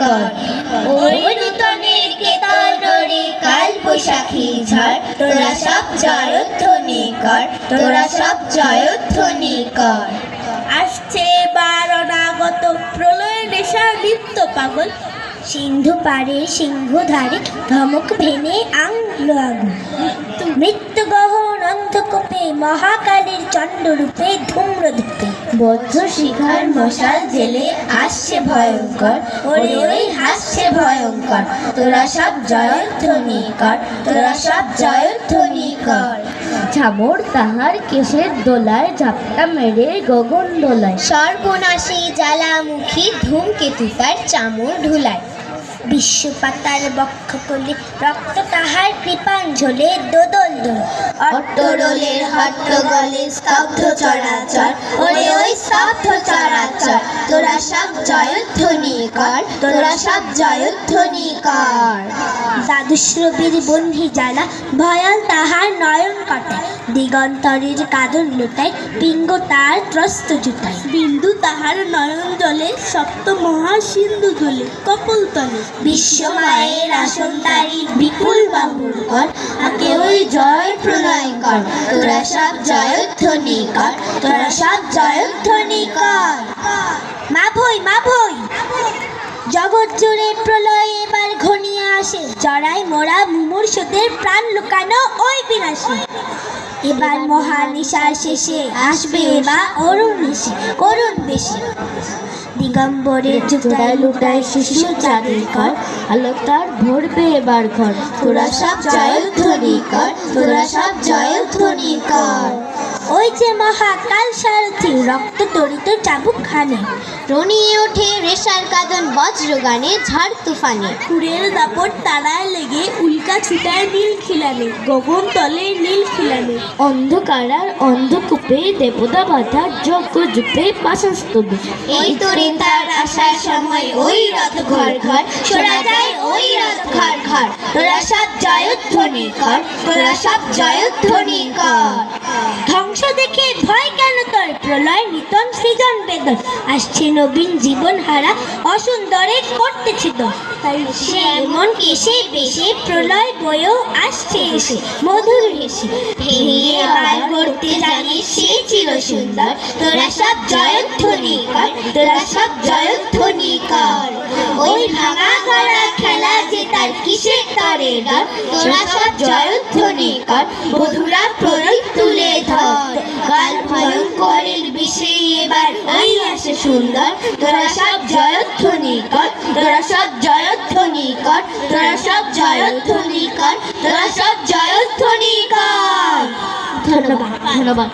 কর। ওই নূতনের কেতন নড়ে কাল বৈশাখী ঝড়, তোরা সব জয়ধ্বনি কর, তোরা সব জয়ধ্বনি কর। আসছে এবার অনাগত প্রলয় নেশা নিত্য পাগল, সিন্ধু পারে সিংহধারে ধমক ভেঙে আংলো আগুন, মৃত্যু গহন অন্ধকূপে মহাকালের চন্দ্ররূপে ধূম্রধূপে বৌদ্ধ শিখার মশাল জেলে আসছে ভয়ঙ্কর, ওরে ওই হাসছে ভয়ঙ্কর। তোরা সব জয়ধ্বনি কর, তোরা সব জয়ধ্বনি কর। ঝামর তাহার কেশের দোলায় ঝাপটা মেরে গগন দোলায়, সর্বনাশী জ্বালামুখী ধূমকেতু তার চামর ঢুলায়। বিশ্বপাতার বক্ষ কোলে রক্ত তাহার কৃপাঞ্জলে দোদল দোল, অট্টরোলের হট্টগোলে স্তব্ধ চরাচর, ওরে ওই স্তব্ধ চরাচর। তোরা সব জয়ধ্বনি কর, তোরা সব জয়ধ্বনি কর। দ্বাদশ্রবীর বন্ধি জ্বালা ভয়াল তাহার নয়ন কাটায়, দিগন্তরের কাদর লোটায় পিঙ্গ তার ত্রস্ত জুটায়। বিন্দু তাহার নয়ন জলে সপ্ত মহা সিন্ধু জলে কপল তলে। বিশ্বমায়ের আসন তারি বিপুল বাহুর কর, আগে ওই জয় প্রলয় কর। তোরা সব জয়ধ্বনি কর, তোরা সব জয়ধ্বনি কর। মা ভই মা ভই, জগৎ জুড়ে প্রলয় এবার ঘনিয়ে আসে, জড়াই মোরা মুমূর্ষুদের প্রাণ লুকানো ওই বিনাশে। এবার মহানিশার শেষে আসবে এবার অরুণ এসে করুণ বেশি, দিগম্বরের জুতায় লুটায় শিশু চাঁদের কর, আলোক তার ভরবে এবার ঘর। তোরা সব জয়ধ্বনি কর, তোরা সব জয়ধ্বনি কর। ওই যে মহাকাল সারথি রক্ত তরিত চাবুক খানে, রনিয়ে ওঠে রেশার কাদন বজ্রগানে ঝড় তুফানে। কুড়ের দাপট তারায় লেগে উল্কা ছুটায় নীল খিলানে, গগন তলে নীল খিলানে। অন্ধকার অন্ধকূপে দেবতা বাধা যজ্ঞ জুপে পাশস্তবে, এই তোরে তার আসার সময় ওই রথ ঘর ঘর, শোনা যায় ওই রথ ঘর ঘর। তোরা সব জয়ধ্বনি কর, তোরা সব জয়ধ্বনি কর। ধ্বংস দেখে ভয় কেন তোর, প্রলয় নিতন সৃজন বেদন। আসছে নবীন জীবন হারা অসুন্দরে করতেছে তো, সে এমন কেসে বেশে প্রলয় বয়েও আসছে এসে মধুর হেসে। ভেঙে আবার গড়তে জানে সে চির সুন্দর, তোরা সব জয়ধ্বনি কর, তোরা সব জয়ধ্বনি কর। ওই ভাঙা গড়া খেলা যে তার কিসের তরে ডর, তোরা সব জয়ধ্বনি কর, বধুরা প্রদীপ তুলে ধর। কাল ভয়ঙ্করের বিষে এবার ওই আসে সুন্দর, তোরা সব জয়ধ্বনি কর, তোরা সব জয়ধ্বনি কর, তোরা সব জয়ধ্বনি কর, তোরা সব জয়ধ্বনি কর। ধন্যবাদ ধন্যবাদ।